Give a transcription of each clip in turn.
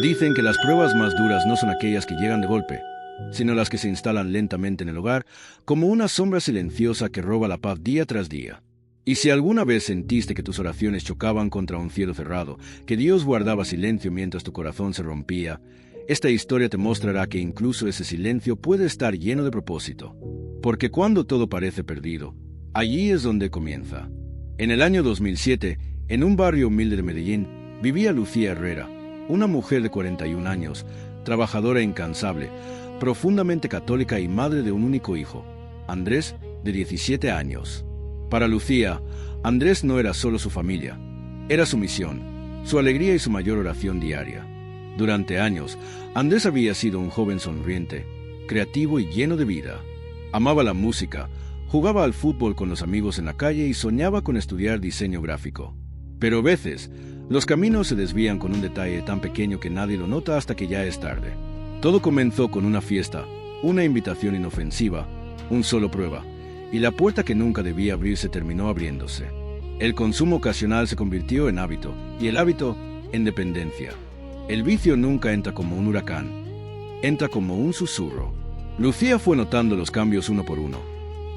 Dicen que las pruebas más duras no son aquellas que llegan de golpe, sino las que se instalan lentamente en el hogar, como una sombra silenciosa que roba la paz día tras día. Y si alguna vez sentiste que tus oraciones chocaban contra un cielo cerrado, que Dios guardaba silencio mientras tu corazón se rompía, esta historia te mostrará que incluso ese silencio puede estar lleno de propósito. Porque cuando todo parece perdido, allí es donde comienza. En el año 2007, en un barrio humilde de Medellín, vivía Lucía Herrera, una mujer de 41 años, trabajadora incansable, profundamente católica y madre de un único hijo, Andrés, de 17 años. Para Lucía, Andrés no era solo su familia, era su misión, su alegría y su mayor oración diaria. Durante años, Andrés había sido un joven sonriente, creativo y lleno de vida. Amaba la música, jugaba al fútbol con los amigos en la calle y soñaba con estudiar diseño gráfico. Pero a veces, los caminos se desvían con un detalle tan pequeño que nadie lo nota hasta que ya es tarde. Todo comenzó con una fiesta, una invitación inofensiva, un solo prueba, y la puerta que nunca debía abrirse terminó abriéndose. El consumo ocasional se convirtió en hábito, y el hábito en dependencia. El vicio nunca entra como un huracán, entra como un susurro. Lucía fue notando los cambios uno por uno.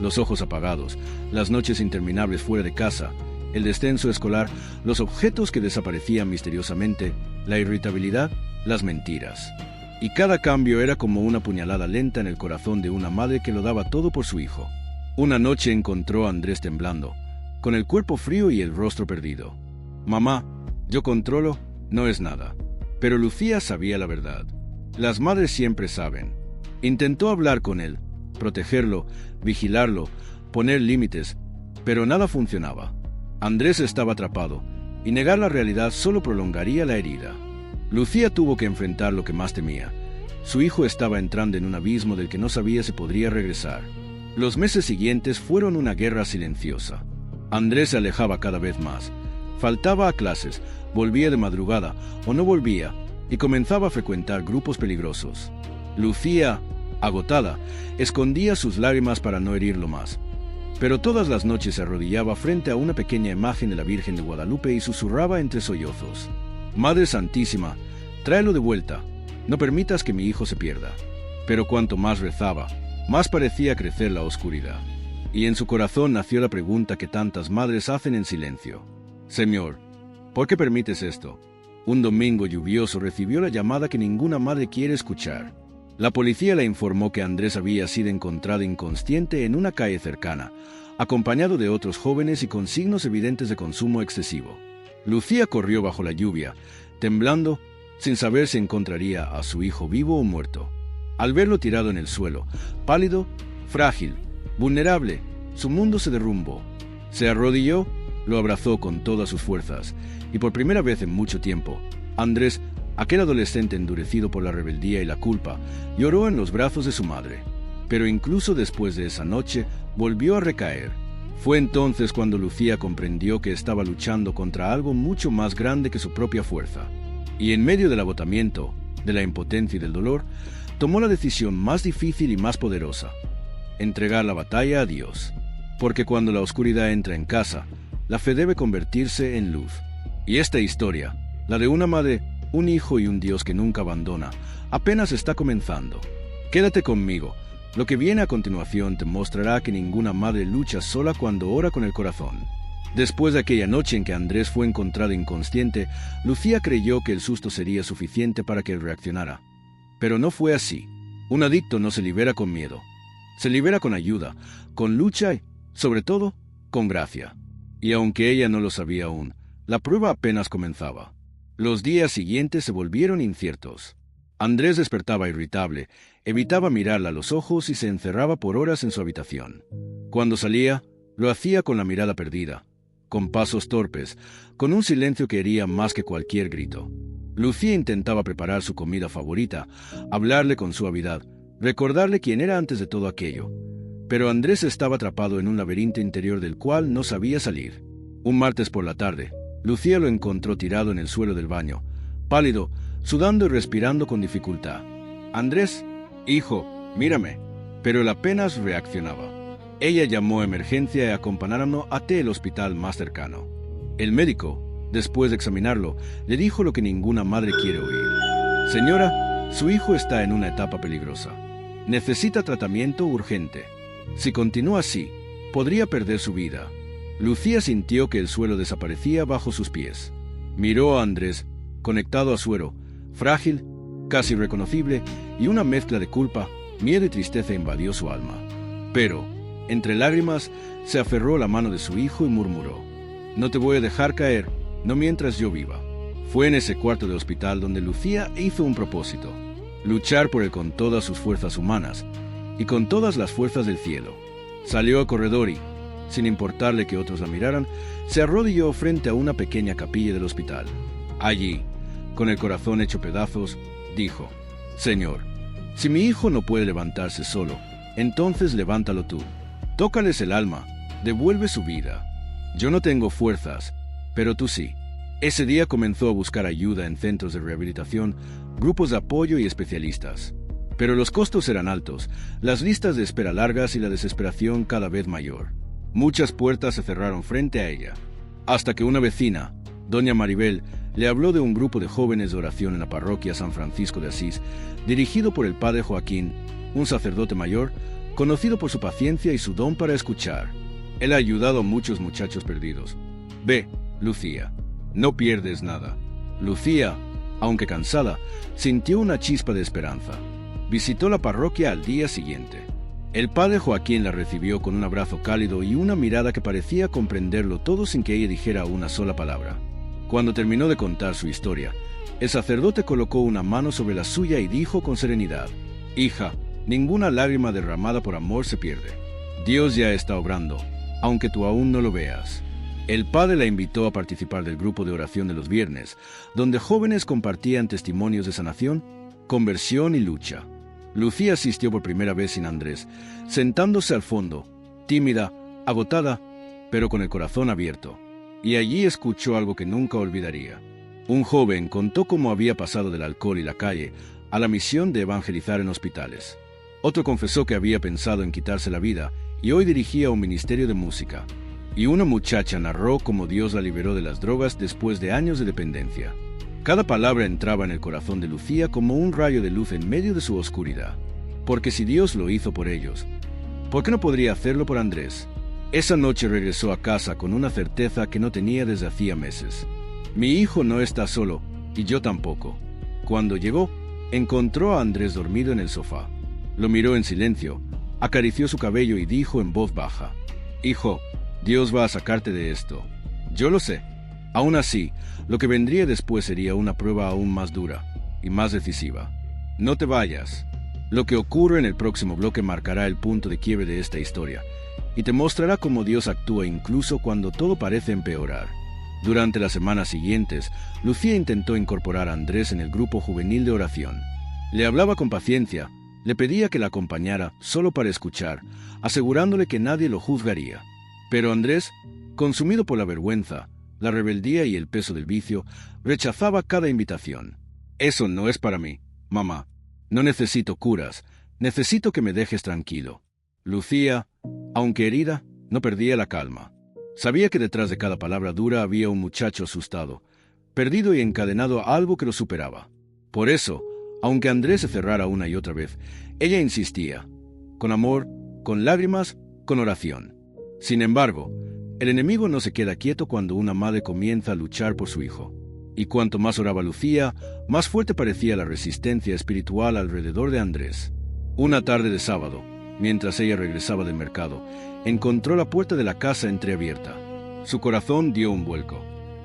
Los ojos apagados, las noches interminables fuera de casa, el descenso escolar, los objetos que desaparecían misteriosamente, la irritabilidad, las mentiras. Y cada cambio era como una puñalada lenta en el corazón de una madre que lo daba todo por su hijo. Una noche encontró a Andrés temblando, con el cuerpo frío y el rostro perdido. «Mamá, yo controlo, no es nada». Pero Lucía sabía la verdad. Las madres siempre saben. Intentó hablar con él, protegerlo, vigilarlo, poner límites, pero nada funcionaba. Andrés estaba atrapado, y negar la realidad solo prolongaría la herida. Lucía tuvo que enfrentar lo que más temía. Su hijo estaba entrando en un abismo del que no sabía si podría regresar. Los meses siguientes fueron una guerra silenciosa. Andrés se alejaba cada vez más. Faltaba a clases, volvía de madrugada o no volvía, y comenzaba a frecuentar grupos peligrosos. Lucía, agotada, escondía sus lágrimas para no herirlo más. Pero todas las noches se arrodillaba frente a una pequeña imagen de la Virgen de Guadalupe y susurraba entre sollozos: «Madre Santísima, tráelo de vuelta, no permitas que mi hijo se pierda». Pero cuanto más rezaba, más parecía crecer la oscuridad. Y en su corazón nació la pregunta que tantas madres hacen en silencio: «Señor, ¿por qué permites esto?». Un domingo lluvioso recibió la llamada que ninguna madre quiere escuchar. La policía le informó que Andrés había sido encontrado inconsciente en una calle cercana, acompañado de otros jóvenes y con signos evidentes de consumo excesivo. Lucía corrió bajo la lluvia, temblando, sin saber si encontraría a su hijo vivo o muerto. Al verlo tirado en el suelo, pálido, frágil, vulnerable, su mundo se derrumbó. Se arrodilló, lo abrazó con todas sus fuerzas, y por primera vez en mucho tiempo, Andrés, aquel adolescente endurecido por la rebeldía y la culpa, lloró en los brazos de su madre. Pero incluso después de esa noche, volvió a recaer. Fue entonces cuando Lucía comprendió que estaba luchando contra algo mucho más grande que su propia fuerza. Y en medio del agotamiento, de la impotencia y del dolor, tomó la decisión más difícil y más poderosa: entregar la batalla a Dios. Porque cuando la oscuridad entra en casa, la fe debe convertirse en luz. Y esta historia, la de una madre, un hijo y un Dios que nunca abandona, apenas está comenzando. Quédate conmigo. Lo que viene a continuación te mostrará que ninguna madre lucha sola cuando ora con el corazón. Después de aquella noche en que Andrés fue encontrado inconsciente, Lucía creyó que el susto sería suficiente para que él reaccionara. Pero no fue así. Un adicto no se libera con miedo. Se libera con ayuda, con lucha y, sobre todo, con gracia. Y aunque ella no lo sabía aún, la prueba apenas comenzaba. Los días siguientes se volvieron inciertos. Andrés despertaba irritable, evitaba mirarla a los ojos y se encerraba por horas en su habitación. Cuando salía, lo hacía con la mirada perdida, con pasos torpes, con un silencio que hería más que cualquier grito. Lucía intentaba preparar su comida favorita, hablarle con suavidad, recordarle quién era antes de todo aquello. Pero Andrés estaba atrapado en un laberinto interior del cual no sabía salir. Un martes por la tarde, Lucía lo encontró tirado en el suelo del baño, pálido, sudando y respirando con dificultad. «Andrés, hijo, mírame». Pero él apenas reaccionaba. Ella llamó a emergencia y acompañaron hasta el hospital más cercano. El médico, después de examinarlo, le dijo lo que ninguna madre quiere oír: Señora, su hijo está en una etapa peligrosa. Necesita tratamiento urgente. Si continúa así, podría perder su vida. Lucía sintió que el suelo desaparecía bajo sus pies. Miró a Andrés, conectado a suero, frágil, casi irreconocible, y una mezcla de culpa, miedo y tristeza invadió su alma. Pero, entre lágrimas, se aferró a la mano de su hijo y murmuró: «No te voy a dejar caer, no mientras yo viva». Fue en ese cuarto de hospital donde Lucía hizo un propósito: luchar por él con todas sus fuerzas humanas y con todas las fuerzas del cielo. Salió al corredor y, sin importarle que otros la miraran, se arrodilló frente a una pequeña capilla del hospital. Allí, con el corazón hecho pedazos, dijo: «Señor, si mi hijo no puede levantarse solo, entonces levántalo tú. Tócales el alma, devuelve su vida. Yo no tengo fuerzas, pero tú sí». Ese día comenzó a buscar ayuda en centros de rehabilitación, grupos de apoyo y especialistas. Pero los costos eran altos, las listas de espera largas y la desesperación cada vez mayor. Muchas puertas se cerraron frente a ella, hasta que una vecina, doña Maribel, le habló de un grupo de jóvenes de oración en la parroquia San Francisco de Asís, dirigido por el padre Joaquín, un sacerdote mayor, conocido por su paciencia y su don para escuchar. Él ha ayudado a muchos muchachos perdidos. Ve, Lucía, no pierdes nada. Lucía, aunque cansada, sintió una chispa de esperanza. Visitó la parroquia al día siguiente. El padre Joaquín la recibió con un abrazo cálido y una mirada que parecía comprenderlo todo sin que ella dijera una sola palabra. Cuando terminó de contar su historia, el sacerdote colocó una mano sobre la suya y dijo con serenidad: «Hija, ninguna lágrima derramada por amor se pierde. Dios ya está obrando, aunque tú aún no lo veas». El padre la invitó a participar del grupo de oración de los viernes, donde jóvenes compartían testimonios de sanación, conversión y lucha. Lucía asistió por primera vez sin Andrés, sentándose al fondo, tímida, agotada, pero con el corazón abierto. Y allí escuchó algo que nunca olvidaría. Un joven contó cómo había pasado del alcohol y la calle a la misión de evangelizar en hospitales. Otro confesó que había pensado en quitarse la vida y hoy dirigía un ministerio de música. Y una muchacha narró cómo Dios la liberó de las drogas después de años de dependencia. Cada palabra entraba en el corazón de Lucía como un rayo de luz en medio de su oscuridad. Porque si Dios lo hizo por ellos, ¿por qué no podría hacerlo por Andrés? Esa noche regresó a casa con una certeza que no tenía desde hacía meses. Mi hijo no está solo, y yo tampoco. Cuando llegó, encontró a Andrés dormido en el sofá. Lo miró en silencio, acarició su cabello y dijo en voz baja: «Hijo, Dios va a sacarte de esto. Yo lo sé. Aún así, lo que vendría después sería una prueba aún más dura y más decisiva. No te vayas. Lo que ocurre en el próximo bloque marcará el punto de quiebre de esta historia y te mostrará cómo Dios actúa incluso cuando todo parece empeorar». Durante las semanas siguientes, Lucía intentó incorporar a Andrés en el grupo juvenil de oración. Le hablaba con paciencia, le pedía que la acompañara solo para escuchar, asegurándole que nadie lo juzgaría. Pero Andrés, consumido por la vergüenza, la rebeldía y el peso del vicio, rechazaba cada invitación. «Eso no es para mí, mamá. No necesito curas, necesito que me dejes tranquilo». Lucía, aunque herida, no perdía la calma. Sabía que detrás de cada palabra dura había un muchacho asustado, perdido y encadenado a algo que lo superaba. Por eso, aunque Andrés se cerrara una y otra vez, ella insistía, con amor, con lágrimas, con oración. Sin embargo, el enemigo no se queda quieto cuando una madre comienza a luchar por su hijo. Y cuanto más oraba Lucía, más fuerte parecía la resistencia espiritual alrededor de Andrés. Una tarde de sábado, mientras ella regresaba del mercado, encontró la puerta de la casa entreabierta. Su corazón dio un vuelco.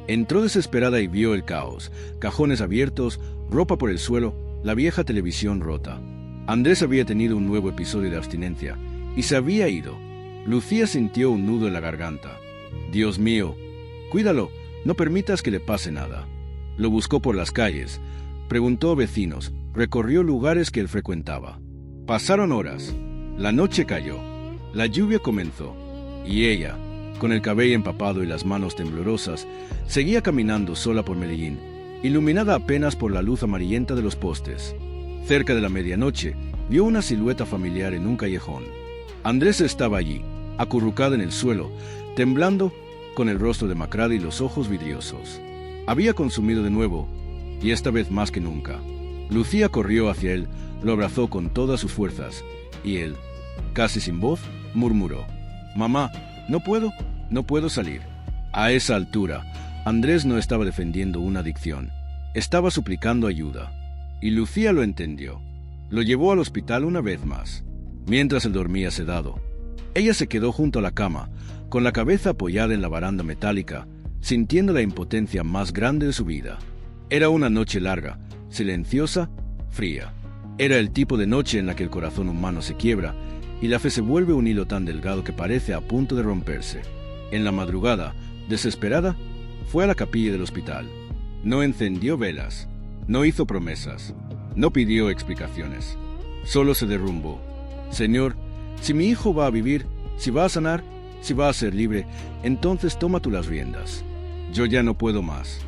Entró desesperada y vio el caos, cajones abiertos, ropa por el suelo, la vieja televisión rota. Andrés había tenido un nuevo episodio de abstinencia y se había ido. Lucía sintió un nudo en la garganta. «Dios mío, cuídalo, no permitas que le pase nada». Lo buscó por las calles, preguntó a vecinos, recorrió lugares que él frecuentaba. Pasaron horas, la noche cayó, la lluvia comenzó, y ella, con el cabello empapado y las manos temblorosas, seguía caminando sola por Medellín, iluminada apenas por la luz amarillenta de los postes. Cerca de la medianoche, vio una silueta familiar en un callejón. Andrés estaba allí, acurrucado en el suelo, temblando, con el rostro demacrado y los ojos vidriosos. Había consumido de nuevo, y esta vez más que nunca. Lucía corrió hacia él, lo abrazó con todas sus fuerzas, y él, casi sin voz, murmuró: «Mamá, no puedo salir». A esa altura, Andrés no estaba defendiendo una adicción, estaba suplicando ayuda, y Lucía lo entendió. Lo llevó al hospital una vez más. Mientras él dormía sedado, ella se quedó junto a la cama, con la cabeza apoyada en la baranda metálica, sintiendo la impotencia más grande de su vida. Era una noche larga, silenciosa, fría. Era el tipo de noche en la que el corazón humano se quiebra y la fe se vuelve un hilo tan delgado que parece a punto de romperse. En la madrugada, desesperada, fue a la capilla del hospital. No encendió velas, no hizo promesas, no pidió explicaciones. Solo se derrumbó. «Señor, si mi hijo va a vivir, si va a sanar, si va a ser libre, entonces toma tú las riendas. Yo ya no puedo más.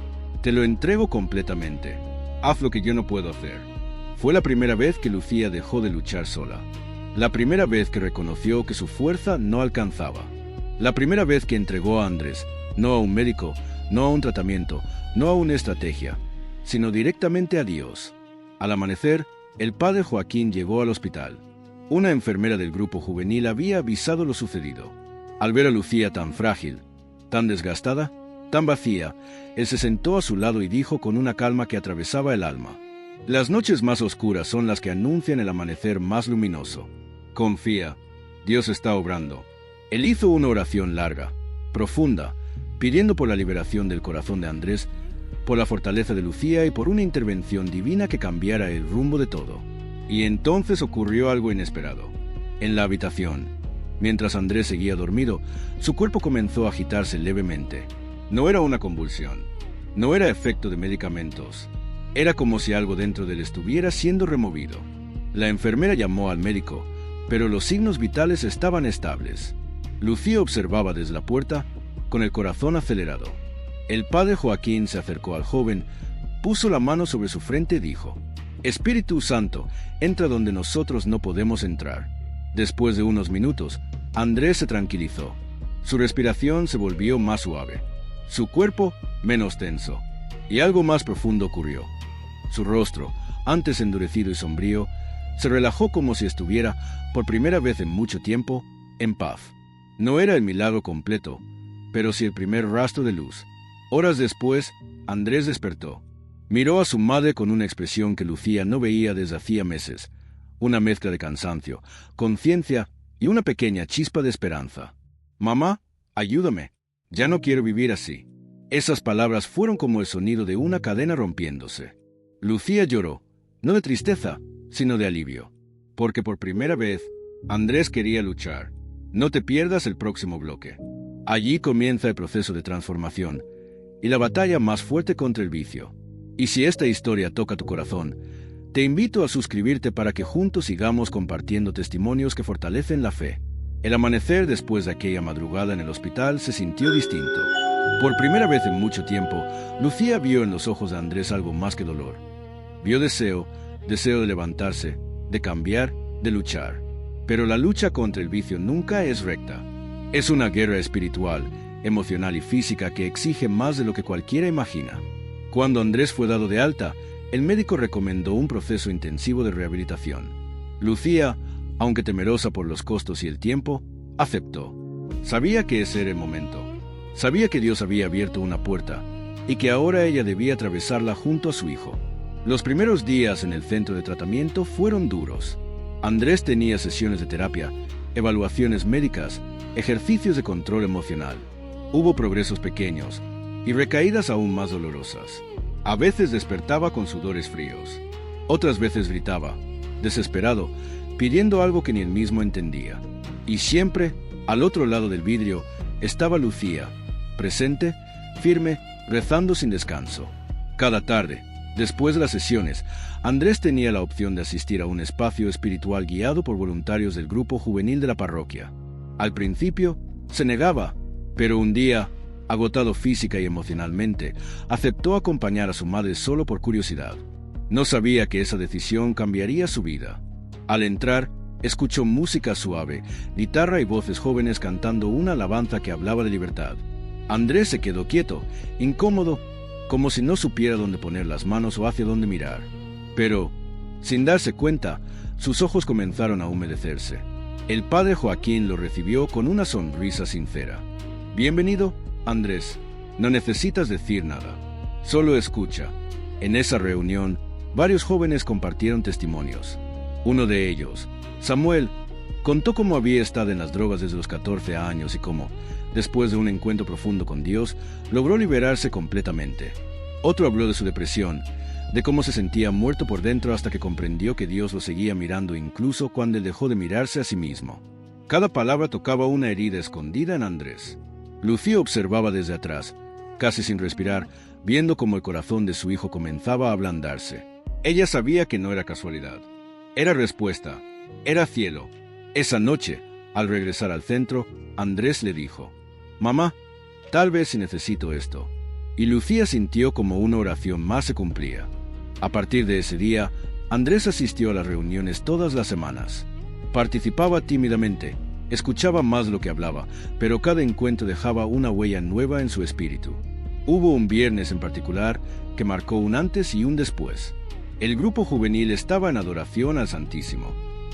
Te lo entrego completamente. Haz lo que yo no puedo hacer». Fue la primera vez que Lucía dejó de luchar sola. La primera vez que reconoció que su fuerza no alcanzaba. La primera vez que entregó a Andrés, no a un médico, no a un tratamiento, no a una estrategia, sino directamente a Dios. Al amanecer, el padre Joaquín llegó al hospital. Una enfermera del grupo juvenil había avisado lo sucedido. Al ver a Lucía tan frágil, tan desgastada, tan vacía, él se sentó a su lado y dijo con una calma que atravesaba el alma: «Las noches más oscuras son las que anuncian el amanecer más luminoso. Confía, Dios está obrando». Él hizo una oración larga, profunda, pidiendo por la liberación del corazón de Andrés, por la fortaleza de Lucía y por una intervención divina que cambiara el rumbo de todo. Y entonces ocurrió algo inesperado. En la habitación, mientras Andrés seguía dormido, su cuerpo comenzó a agitarse levemente. No era una convulsión, no era efecto de medicamentos. Era como si algo dentro de él estuviera siendo removido. La enfermera llamó al médico, pero los signos vitales estaban estables. Lucía observaba desde la puerta, con el corazón acelerado. El padre Joaquín se acercó al joven, puso la mano sobre su frente y dijo: «Espíritu Santo, entra donde nosotros no podemos entrar». Después de unos minutos, Andrés se tranquilizó. Su respiración se volvió más suave, su cuerpo menos tenso, y algo más profundo ocurrió. Su rostro, antes endurecido y sombrío, se relajó como si estuviera, por primera vez en mucho tiempo, en paz. No era el milagro completo, pero sí el primer rastro de luz. Horas después, Andrés despertó. Miró a su madre con una expresión que Lucía no veía desde hacía meses, una mezcla de cansancio, conciencia y una pequeña chispa de esperanza. «Mamá, ayúdame. Ya no quiero vivir así». Esas palabras fueron como el sonido de una cadena rompiéndose. Lucía lloró, no de tristeza, sino de alivio, porque por primera vez Andrés quería luchar. No te pierdas el próximo bloque. Allí comienza el proceso de transformación y la batalla más fuerte contra el vicio. Y si esta historia toca tu corazón, te invito a suscribirte para que juntos sigamos compartiendo testimonios que fortalecen la fe. El amanecer después de aquella madrugada en el hospital se sintió distinto. Por primera vez en mucho tiempo, Lucía vio en los ojos de Andrés algo más que dolor. Vio deseo de levantarse, de cambiar, de luchar. Pero la lucha contra el vicio nunca es recta. Es una guerra espiritual, emocional y física que exige más de lo que cualquiera imagina. Cuando Andrés fue dado de alta, el médico recomendó un proceso intensivo de rehabilitación. Lucía, aunque temerosa por los costos y el tiempo, aceptó. Sabía que ese era el momento. Sabía que Dios había abierto una puerta y que ahora ella debía atravesarla junto a su hijo. Los primeros días en el centro de tratamiento fueron duros. Andrés tenía sesiones de terapia, evaluaciones médicas, ejercicios de control emocional. Hubo progresos pequeños y recaídas aún más dolorosas. A veces despertaba con sudores fríos. Otras veces gritaba, desesperado, pidiendo algo que ni él mismo entendía. Y siempre, al otro lado del vidrio, estaba Lucía, presente, firme, rezando sin descanso. Cada tarde, después de las sesiones, Andrés tenía la opción de asistir a un espacio espiritual guiado por voluntarios del grupo juvenil de la parroquia. Al principio, se negaba, pero un día, agotado física y emocionalmente, aceptó acompañar a su madre solo por curiosidad. No sabía que esa decisión cambiaría su vida. Al entrar, escuchó música suave, guitarra y voces jóvenes cantando una alabanza que hablaba de libertad. Andrés se quedó quieto, incómodo, como si no supiera dónde poner las manos o hacia dónde mirar. Pero, sin darse cuenta, sus ojos comenzaron a humedecerse. El padre Joaquín lo recibió con una sonrisa sincera. «Bienvenido, Andrés. No necesitas decir nada. Solo escucha». En esa reunión, varios jóvenes compartieron testimonios. Uno de ellos, Samuel, contó cómo había estado en las drogas desde los 14 años y cómo, después de un encuentro profundo con Dios, logró liberarse completamente. Otro habló de su depresión, de cómo se sentía muerto por dentro hasta que comprendió que Dios lo seguía mirando incluso cuando él dejó de mirarse a sí mismo. Cada palabra tocaba una herida escondida en Andrés. Lucía observaba desde atrás, casi sin respirar, viendo cómo el corazón de su hijo comenzaba a ablandarse. Ella sabía que no era casualidad. Era respuesta. Era cielo. Esa noche, al regresar al centro, Andrés le dijo: «Mamá, tal vez si necesito esto». Y Lucía sintió como una oración más se cumplía. A partir de ese día, Andrés asistió a las reuniones todas las semanas. Participaba tímidamente, escuchaba más lo que hablaba, pero cada encuentro dejaba una huella nueva en su espíritu. Hubo un viernes en particular que marcó un antes y un después. El grupo juvenil estaba en adoración al Santísimo.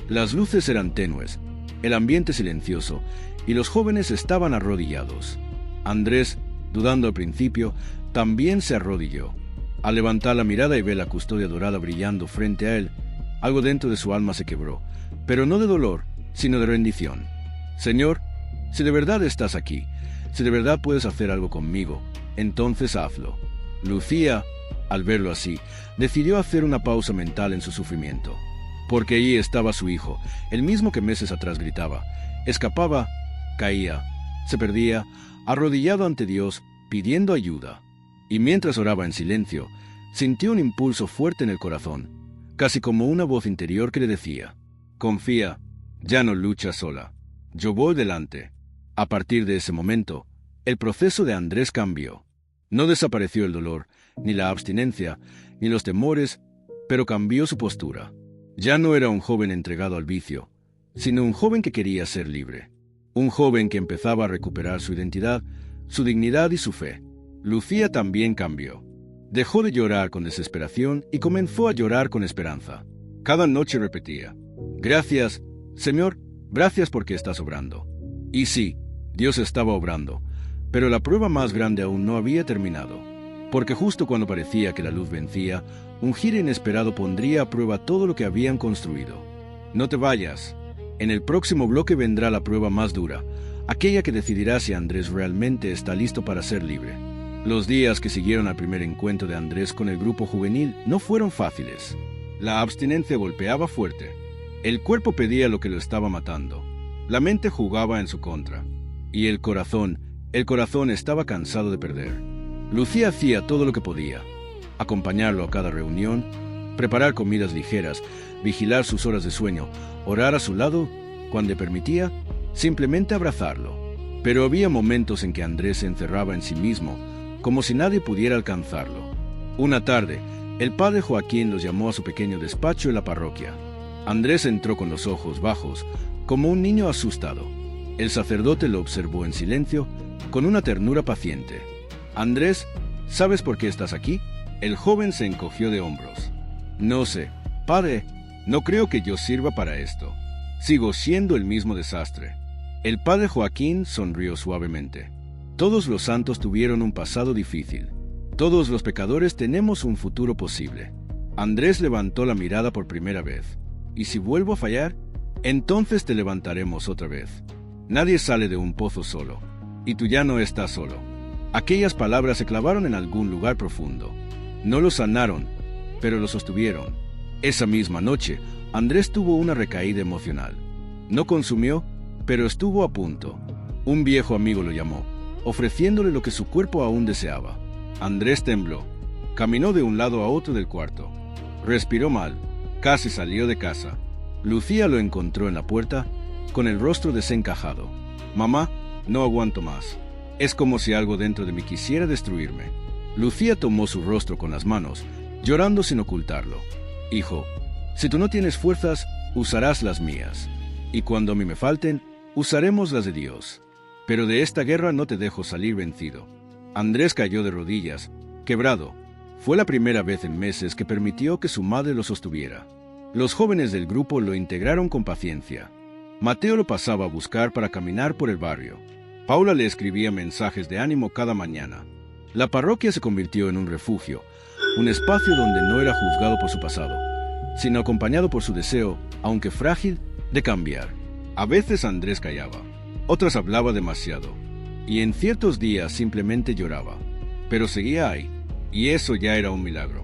Las luces eran tenues, el ambiente silencioso, y los jóvenes estaban arrodillados. Andrés, dudando al principio, también se arrodilló. Al levantar la mirada y ver la custodia dorada brillando frente a él, algo dentro de su alma se quebró, pero no de dolor, sino de rendición. «Señor, si de verdad estás aquí, si de verdad puedes hacer algo conmigo, entonces hazlo». Lucía, al verlo así, decidió hacer una pausa mental en su sufrimiento, porque allí estaba su hijo, el mismo que meses atrás gritaba, escapaba, caía, se perdía, arrodillado ante Dios, pidiendo ayuda. Y mientras oraba en silencio, sintió un impulso fuerte en el corazón, casi como una voz interior que le decía: «Confía, ya no luchas sola, yo voy delante». A partir de ese momento, el proceso de Andrés cambió. No desapareció el dolor, ni la abstinencia, ni los temores, pero cambió su postura. Ya no era un joven entregado al vicio, sino un joven que quería ser libre. Un joven que empezaba a recuperar su identidad, su dignidad y su fe. Lucía también cambió. Dejó de llorar con desesperación y comenzó a llorar con esperanza. Cada noche repetía: «Gracias, Señor, gracias porque estás obrando». Y sí, Dios estaba obrando, pero la prueba más grande aún no había terminado. Porque justo cuando parecía que la luz vencía, un giro inesperado pondría a prueba todo lo que habían construido. No te vayas. En el próximo bloque vendrá la prueba más dura, aquella que decidirá si Andrés realmente está listo para ser libre. Los días que siguieron al primer encuentro de Andrés con el grupo juvenil no fueron fáciles. La abstinencia golpeaba fuerte. El cuerpo pedía lo que lo estaba matando. La mente jugaba en su contra. Y el corazón estaba cansado de perder. Lucía hacía todo lo que podía: acompañarlo a cada reunión, preparar comidas ligeras, vigilar sus horas de sueño, orar a su lado, cuando permitía, simplemente abrazarlo. Pero había momentos en que Andrés se encerraba en sí mismo, como si nadie pudiera alcanzarlo. Una tarde, el padre Joaquín los llamó a su pequeño despacho en la parroquia. Andrés entró con los ojos bajos, como un niño asustado. El sacerdote lo observó en silencio, con una ternura paciente. «Andrés, ¿sabes por qué estás aquí?». El joven se encogió de hombros. «No sé, padre, no creo que yo sirva para esto. Sigo siendo el mismo desastre». El padre Joaquín sonrió suavemente. «Todos los santos tuvieron un pasado difícil. Todos los pecadores tenemos un futuro posible». Andrés levantó la mirada por primera vez. «¿Y si vuelvo a fallar? Entonces te levantaremos otra vez. Nadie sale de un pozo solo. Y tú ya no estás solo». Aquellas palabras se clavaron en algún lugar profundo. No lo sanaron, pero lo sostuvieron. Esa misma noche, Andrés tuvo una recaída emocional. No consumió, pero estuvo a punto. Un viejo amigo lo llamó, ofreciéndole lo que su cuerpo aún deseaba. Andrés tembló. Caminó de un lado a otro del cuarto. Respiró mal. Casi salió de casa. Lucía lo encontró en la puerta, con el rostro desencajado. «Mamá, no aguanto más. Es como si algo dentro de mí quisiera destruirme». Lucía tomó su rostro con las manos, llorando sin ocultarlo. «Hijo, si tú no tienes fuerzas, usarás las mías. Y cuando a mí me falten, usaremos las de Dios. Pero de esta guerra no te dejo salir vencido». Andrés cayó de rodillas, quebrado, Fue la primera vez en meses que permitió que su madre lo sostuviera. Los jóvenes del grupo lo integraron con paciencia. Mateo lo pasaba a buscar para caminar por el barrio. Paula le escribía mensajes de ánimo cada mañana. La parroquia se convirtió en un refugio, un espacio donde no era juzgado por su pasado, sino acompañado por su deseo, aunque frágil, de cambiar. A veces Andrés callaba, otras hablaba demasiado, y en ciertos días simplemente lloraba. Pero seguía ahí, y eso ya era un milagro.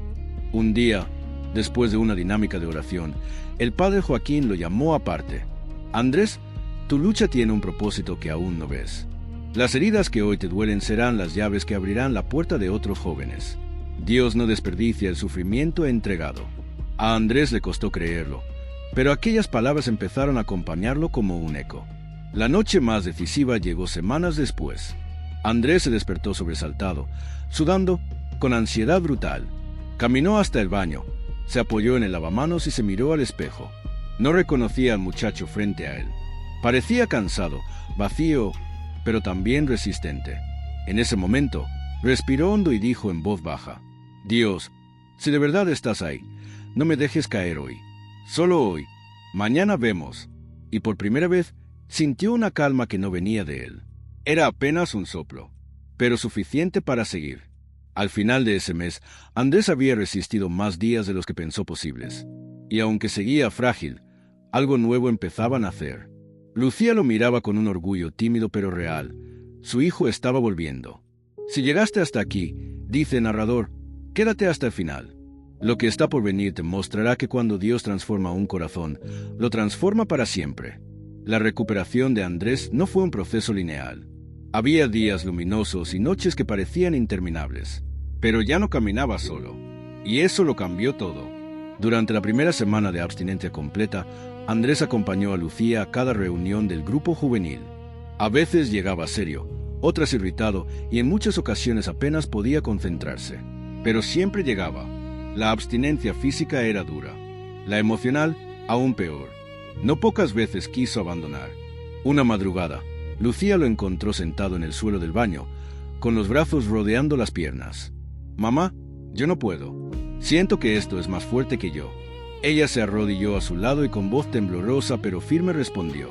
Un día, después de una dinámica de oración, el padre Joaquín lo llamó aparte. Andrés, tu lucha tiene un propósito que aún no ves. Las heridas que hoy te duelen serán las llaves que abrirán la puerta de otros jóvenes. Dios no desperdicia el sufrimiento entregado. A Andrés le costó creerlo, pero aquellas palabras empezaron a acompañarlo como un eco. La noche más decisiva llegó semanas después. Andrés se despertó sobresaltado, sudando, con ansiedad brutal. Caminó hasta el baño, se apoyó en el lavamanos y se miró al espejo. No reconocía al muchacho frente a él. Parecía cansado, vacío, pero también resistente. En ese momento, respiró hondo y dijo en voz baja: Dios, si de verdad estás ahí, no me dejes caer hoy. Solo hoy. Mañana vemos. Y por primera vez, sintió una calma que no venía de él. Era apenas un soplo, pero suficiente para seguir. Al final de ese mes, Andrés había resistido más días de los que pensó posibles. Y aunque seguía frágil, algo nuevo empezaba a nacer. Lucía lo miraba con un orgullo tímido pero real. Su hijo estaba volviendo. Si llegaste hasta aquí, dice el narrador, quédate hasta el final. Lo que está por venir te mostrará que cuando Dios transforma un corazón, lo transforma para siempre. La recuperación de Andrés no fue un proceso lineal. Había días luminosos y noches que parecían interminables. Pero ya no caminaba solo. Y eso lo cambió todo. Durante la primera semana de abstinencia completa, Andrés acompañó a Lucía a cada reunión del grupo juvenil. A veces llegaba serio, otras irritado y en muchas ocasiones apenas podía concentrarse. Pero siempre llegaba. La abstinencia física era dura. La emocional, aún peor. No pocas veces quiso abandonar. Una madrugada, Lucía lo encontró sentado en el suelo del baño, con los brazos rodeando las piernas. «Mamá, yo no puedo. Siento que esto es más fuerte que yo». Ella se arrodilló a su lado y con voz temblorosa pero firme respondió: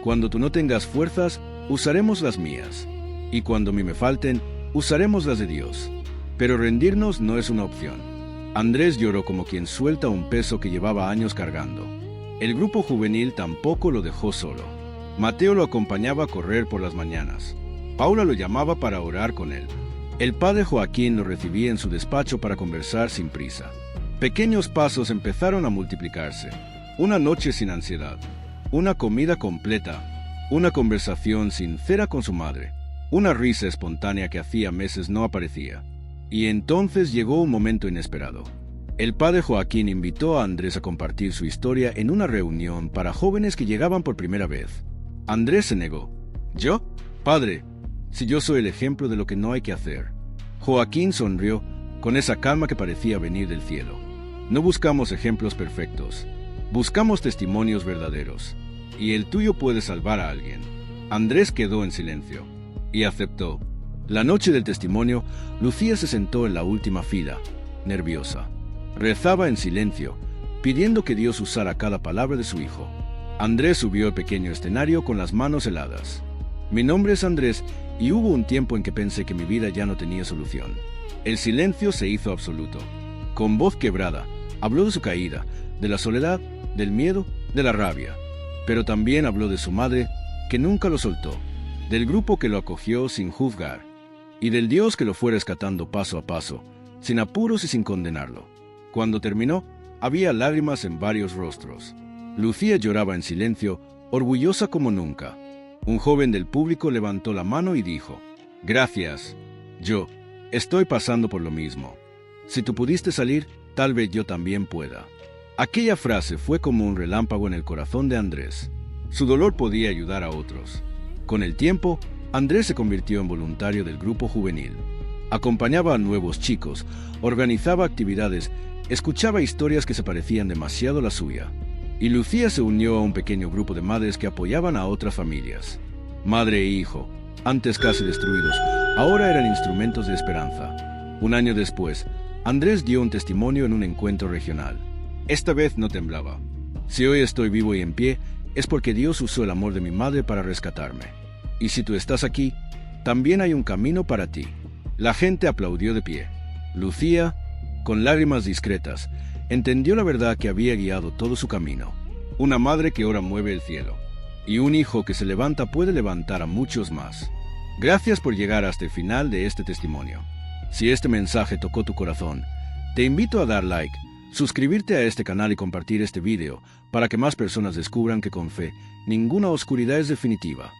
«Cuando tú no tengas fuerzas, usaremos las mías. Y cuando a mí me falten, usaremos las de Dios. Pero rendirnos no es una opción». Andrés lloró como quien suelta un peso que llevaba años cargando. El grupo juvenil tampoco lo dejó solo. Mateo lo acompañaba a correr por las mañanas. Paula lo llamaba para orar con él. El padre Joaquín lo recibía en su despacho para conversar sin prisa. Pequeños pasos empezaron a multiplicarse. Una noche sin ansiedad, una comida completa, una conversación sincera con su madre, una risa espontánea que hacía meses no aparecía. Y entonces llegó un momento inesperado. El padre Joaquín invitó a Andrés a compartir su historia en una reunión para jóvenes que llegaban por primera vez. Andrés se negó. ¿Yo? Padre, si yo soy el ejemplo de lo que no hay que hacer. Joaquín sonrió con esa calma que parecía venir del cielo. No buscamos ejemplos perfectos, buscamos testimonios verdaderos. Y el tuyo puede salvar a alguien. Andrés quedó en silencio y aceptó. La noche del testimonio, Lucía se sentó en la última fila, nerviosa. Rezaba en silencio, pidiendo que Dios usara cada palabra de su hijo. Andrés subió al pequeño escenario con las manos heladas. Mi nombre es Andrés y hubo un tiempo en que pensé que mi vida ya no tenía solución. El silencio se hizo absoluto. Con voz quebrada, habló de su caída, de la soledad, del miedo, de la rabia. Pero también habló de su madre, que nunca lo soltó, del grupo que lo acogió sin juzgar, y del Dios que lo fue rescatando paso a paso, sin apuros y sin condenarlo. Cuando terminó, había lágrimas en varios rostros. Lucía lloraba en silencio, orgullosa como nunca. Un joven del público levantó la mano y dijo: «Gracias. Yo estoy pasando por lo mismo. Si tú pudiste salir, tal vez yo también pueda». Aquella frase fue como un relámpago en el corazón de Andrés. Su dolor podía ayudar a otros. Con el tiempo, Andrés se convirtió en voluntario del grupo juvenil. Acompañaba a nuevos chicos, organizaba actividades, escuchaba historias que se parecían demasiado a la suya. Y Lucía se unió a un pequeño grupo de madres que apoyaban a otras familias. Madre e hijo, antes casi destruidos, ahora eran instrumentos de esperanza. Un año después, Andrés dio un testimonio en un encuentro regional. Esta vez no temblaba. Si hoy estoy vivo y en pie, es porque Dios usó el amor de mi madre para rescatarme. Y si tú estás aquí, también hay un camino para ti. La gente aplaudió de pie. Lucía, con lágrimas discretas, entendió la verdad que había guiado todo su camino. Una madre que ora mueve el cielo, y un hijo que se levanta puede levantar a muchos más. Gracias por llegar hasta el final de este testimonio. Si este mensaje tocó tu corazón, te invito a dar like, suscribirte a este canal y compartir este video para que más personas descubran que con fe, ninguna oscuridad es definitiva.